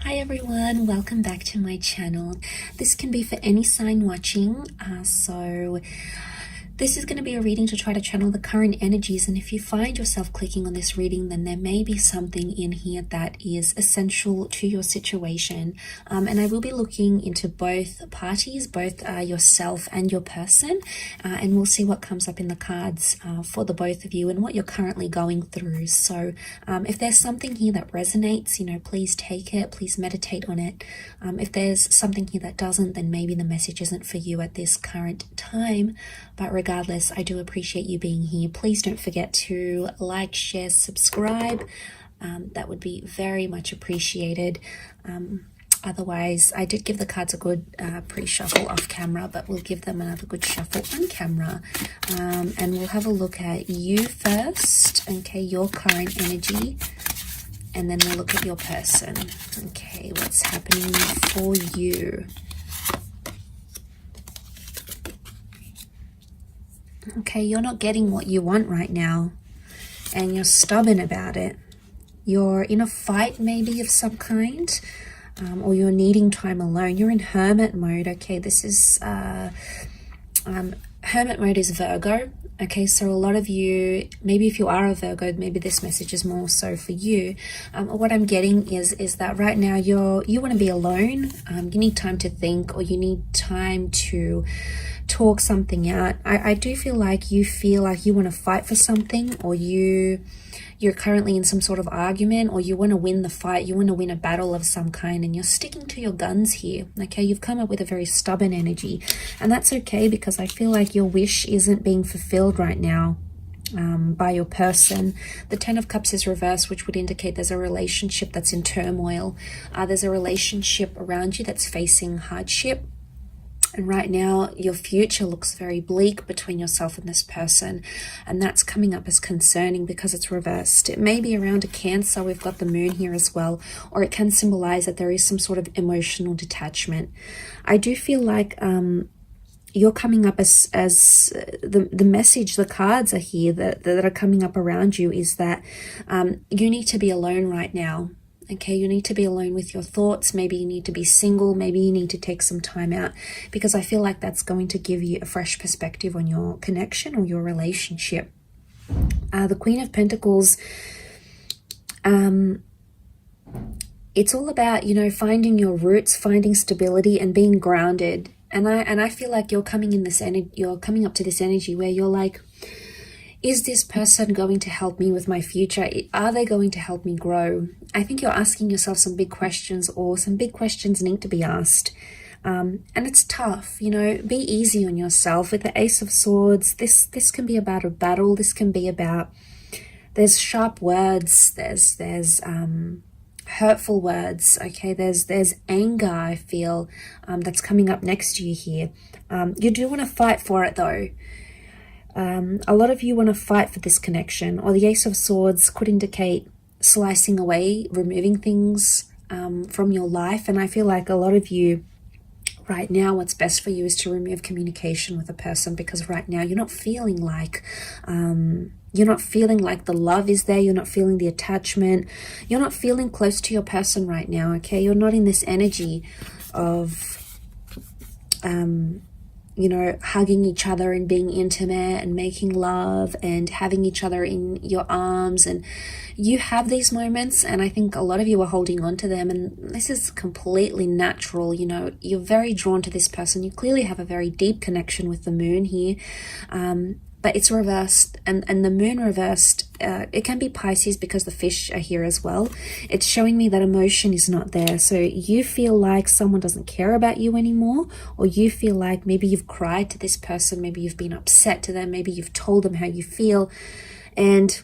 Hi everyone, welcome back to my channel. This can be for any sign watching, so this is going to be a reading to try to channel the current energies, and if you find yourself clicking on this reading, then there may be something in here that is essential to your situation. And I will be looking into both parties, both yourself and your person, and we'll see what comes up in the cards for the both of you and what you're currently going through. So if there's something here that resonates, please take it, please meditate on it. If there's something here that doesn't, then maybe the message isn't for you at this current time. But regardless, I do appreciate you being here. Please don't forget to like, share, subscribe. That would be very much appreciated. Otherwise, I did give the cards a good pre-shuffle off camera, but we'll give them another good shuffle on camera. And we'll have a look at you first, okay, your current energy. And then we'll look at your person. Okay, what's happening for you? Okay, you're not getting what you want right now, and you're stubborn about it. You're in a fight maybe of some kind, or you're needing time alone. You're in hermit mode. Okay, this is hermit mode is Virgo. Okay, so a lot of you, maybe if you are a Virgo, maybe this message is more so for you. What I'm getting is that right now you want to be alone. You need time to think, or you need time to talk something out. I do feel like you want to fight for something, or you're currently in some sort of argument, or you want to win the fight, you want to win a battle of some kind, and you're sticking to your guns here. Okay, you've come up with a very stubborn energy, and that's okay, because I feel like your wish isn't being fulfilled right now by your person. The Ten of Cups is reversed, which would indicate there's a relationship that's in turmoil. There's a relationship around you that's facing hardship. And right now, your future looks very bleak between yourself and this person. And that's coming up as concerning because it's reversed. It may be around a Cancer. We've got the moon here as well. Or it can symbolize that there is some sort of emotional detachment. I do feel like you're coming up as the message, the cards are here that are coming up around you is that you need to be alone right now. Okay, you need to be alone with your thoughts. Maybe you need to be single. Maybe you need to take some time out, because I feel like that's going to give you a fresh perspective on your connection or your relationship. The Queen of Pentacles, it's all about, finding your roots, finding stability and being grounded. And I feel like you're coming up to this energy where you're like, is this person going to help me with my future? Are they going to help me grow? I think you're asking yourself some big questions, or some big questions need to be asked. And it's tough, be easy on yourself. With the Ace of Swords, this can be about a battle. This can be about, there's sharp words, there's hurtful words, okay? There's anger, I feel, that's coming up next to you here. You do want to fight for it though. A lot of you want to fight for this connection, or the Ace of Swords could indicate slicing away, removing things from your life. And I feel like a lot of you right now, what's best for you is to remove communication with a person, because right now you're not feeling like the love is there. You're not feeling the attachment. You're not feeling close to your person right now. Okay, you're not in this energy of hugging each other and being intimate and making love and having each other in your arms. And you have these moments, and I think a lot of you are holding on to them, and this is completely natural. You're very drawn to this person. You clearly have a very deep connection with the moon here. But it's reversed, and the moon reversed, it can be Pisces because the fish are here as well. It's showing me that emotion is not there. So you feel like someone doesn't care about you anymore, or you feel like maybe you've cried to this person, maybe you've been upset to them, maybe you've told them how you feel, and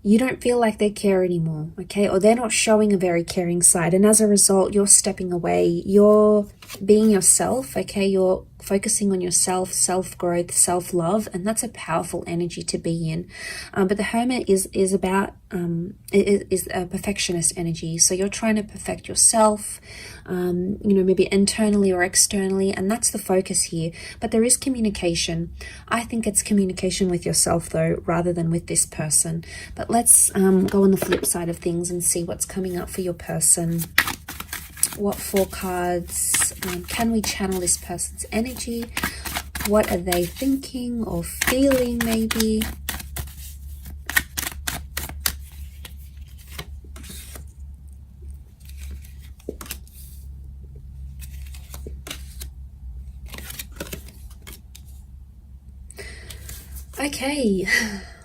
you don't feel like they care anymore, okay? Or they're not showing a very caring side. And as a result, you're stepping away. You're being yourself, okay? You're focusing on yourself, self-growth, self-love, and that's a powerful energy to be in. But the Hermit is about is a perfectionist energy. So you're trying to perfect yourself, you know, maybe internally or externally, and that's the focus here. But there is communication. I think it's communication with yourself though, rather than with this person. But let's go on the flip side of things and see what's coming up for your person. What 4 cards can we channel this person's energy? What are they thinking or feeling maybe? Okay,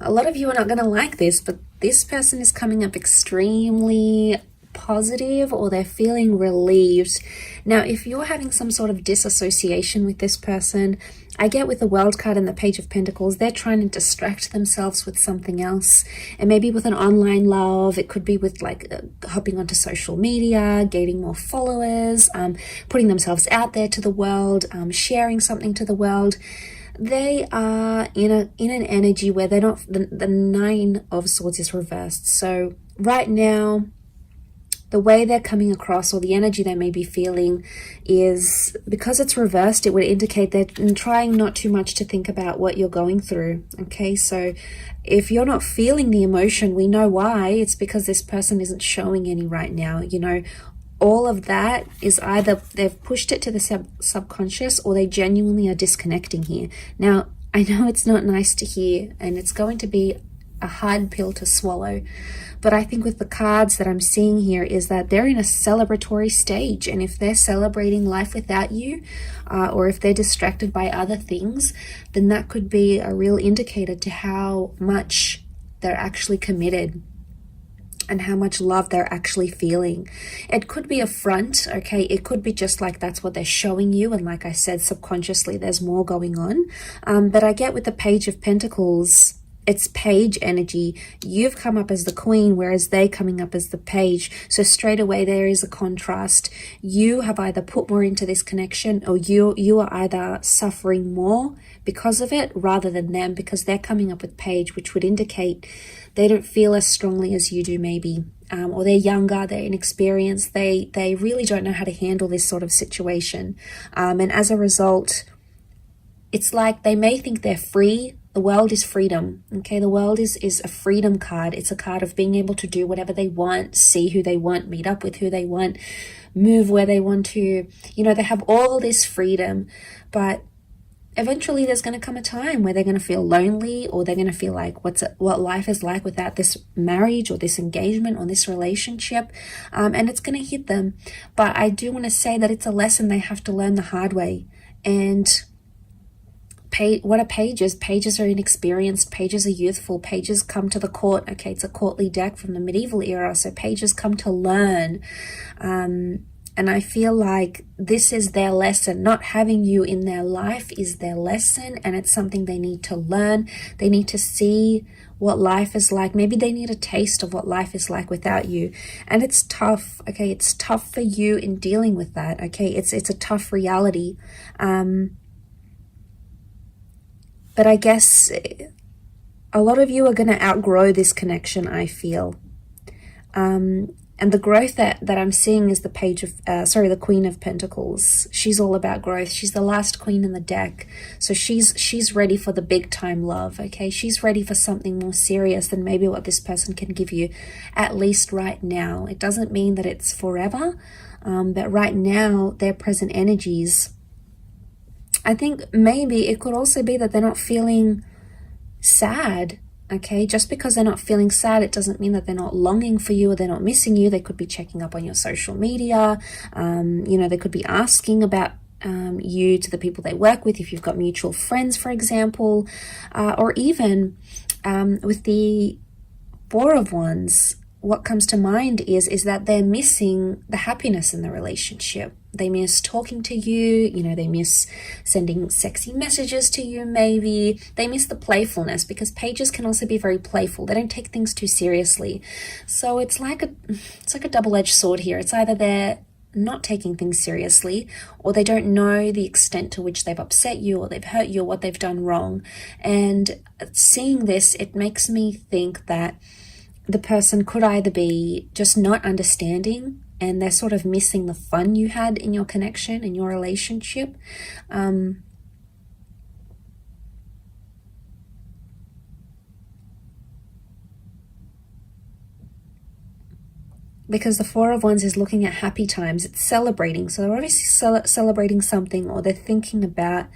a lot of you are not going to like this, but this person is coming up extremely positive, or they're feeling relieved. Now, if you're having some sort of disassociation with this person, I get with the World card and the Page of Pentacles, they're trying to distract themselves with something else. And maybe with an online love, it could be with like hopping onto social media, gaining more followers, putting themselves out there to the world, sharing something to the world. They are in an energy where they're not, the 9 of Swords is reversed. So right now, the way they're coming across, or the energy they may be feeling, is because it's reversed, it would indicate they're trying not too much to think about what you're going through. Okay, so if you're not feeling the emotion, we know why. It's because this person isn't showing any right now. You know, all of that is either they've pushed it to the subconscious, or they genuinely are disconnecting here. Now, I know it's not nice to hear, and it's going to be a hard pill to swallow, but I think with the cards that I'm seeing here is that they're in a celebratory stage, and if they're celebrating life without you, or if they're distracted by other things, then that could be a real indicator to how much they're actually committed and how much love they're actually feeling. It could be a front, okay? It could be just like that's what they're showing you, and like I said, subconsciously there's more going on. But I get with the Page of Pentacles, it's page energy. You've come up as the queen, whereas they coming up as the page. So straight away there is a contrast. You have either put more into this connection, or you are either suffering more because of it rather than them, because they're coming up with page, which would indicate they don't feel as strongly as you do maybe. Or they're younger, they're inexperienced, they really don't know how to handle this sort of situation. And as a result, it's like they may think they're free. The world is freedom, okay? The world is a freedom card. It's a card of being able to do whatever they want, see who they want, meet up with who they want, move where they want to. You know, they have all this freedom, but eventually there's going to come a time where they're going to feel lonely, or they're going to feel like what life is like without this marriage or this engagement or this relationship, and it's going to hit them. But I do want to say that it's a lesson they have to learn the hard way. And what are pages? Pages are inexperienced, pages are youthful, pages come to the court. Okay, it's a courtly deck from the medieval era, so pages come to learn. And I feel like this is their lesson. Not having you in their life is their lesson, and it's something they need to learn. They need to see what life is like. Maybe they need a taste of what life is like without you. And it's tough, okay? It's tough for you in dealing with that, okay? It's a tough reality. But I guess a lot of you are going to outgrow this connection, I feel. And the growth that I'm seeing is the Queen of Pentacles. She's all about growth. She's the last queen in the deck. So she's ready for the big time love, okay? She's ready for something more serious than maybe what this person can give you, at least right now. It doesn't mean that it's forever, but right now, their present energies, I think maybe it could also be that they're not feeling sad, okay? Just because they're not feeling sad, it doesn't mean that they're not longing for you or they're not missing you. They could be checking up on your social media. You know, they could be asking about you to the people they work with, if you've got mutual friends, for example. Or even with the Four of Wands, what comes to mind is that they're missing the happiness in the relationship. They miss talking to you, you know, they miss sending sexy messages to you maybe. They miss the playfulness, because pages can also be very playful. They don't take things too seriously. So it's like a double-edged sword here. It's either not taking things seriously, or they don't know the extent to which they've upset you or they've hurt you or what they've done wrong. And seeing this, it makes me think that the person could either be just not understanding and they're sort of missing the fun you had in your connection, in your relationship. Because the Four of Wands is looking at happy times. It's celebrating. So they're obviously celebrating something, or they're thinking about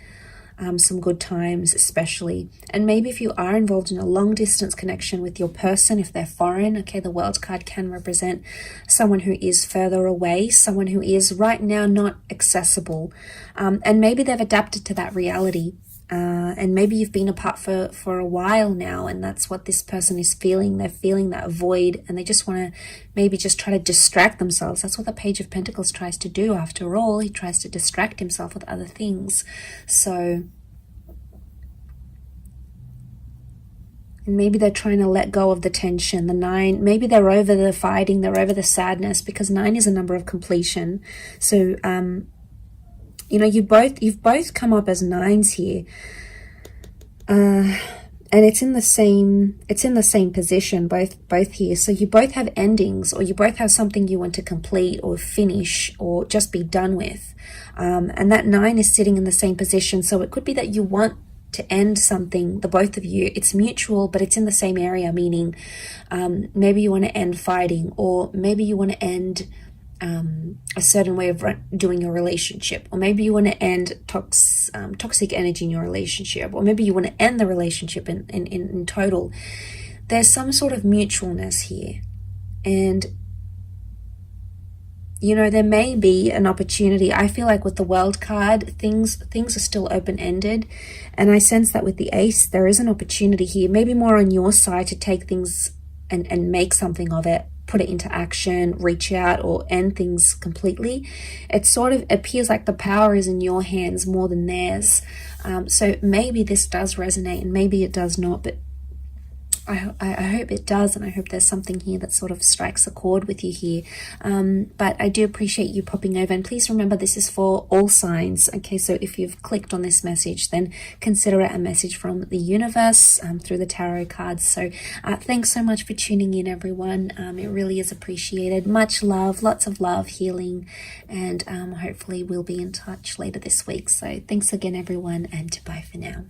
some good times especially. And maybe if you are involved in a long distance connection with your person, if they're foreign, okay, the World card can represent someone who is further away, someone who is right now not accessible. And maybe they've adapted to that reality. And maybe you've been apart for a while now, and that's what this person is feeling. They're feeling that void, and they just want to maybe just try to distract themselves. That's what the Page of Pentacles tries to do. After all, he tries to distract himself with other things. So maybe they're trying to let go of the tension. The 9, maybe they're over the fighting, they're over the sadness, because 9 is a number of completion. So you know, you've both come up as 9s here, and it's in the same position, both here. So you both have endings, or you both have something you want to complete or finish or just be done with, and that 9 is sitting in the same position. So it could be that you want to end something, the both of you. It's mutual, but it's in the same area, meaning maybe you want to end fighting, or maybe you want to end a certain way of doing your relationship, or maybe you want to end toxic energy in your relationship, or maybe you want to end the relationship in total. There's some sort of mutualness here, and you know, there may be an opportunity. I feel like with the World card, things are still open-ended, and I sense that with the Ace there is an opportunity here, maybe more on your side, to take things and make something of it, put it into action, reach out, or end things completely. It sort of appears like the power is in your hands more than theirs. So maybe this does resonate, and maybe it does not, but I hope it does, and I hope there's something here that sort of strikes a chord with you here. But I do appreciate you popping over, and please remember this is for all signs. Okay, so if you've clicked on this message, then consider it a message from the universe through the tarot cards. So thanks so much for tuning in, everyone. It really is appreciated. Much love, lots of love, healing, and hopefully we'll be in touch later this week. So thanks again, everyone, and bye for now.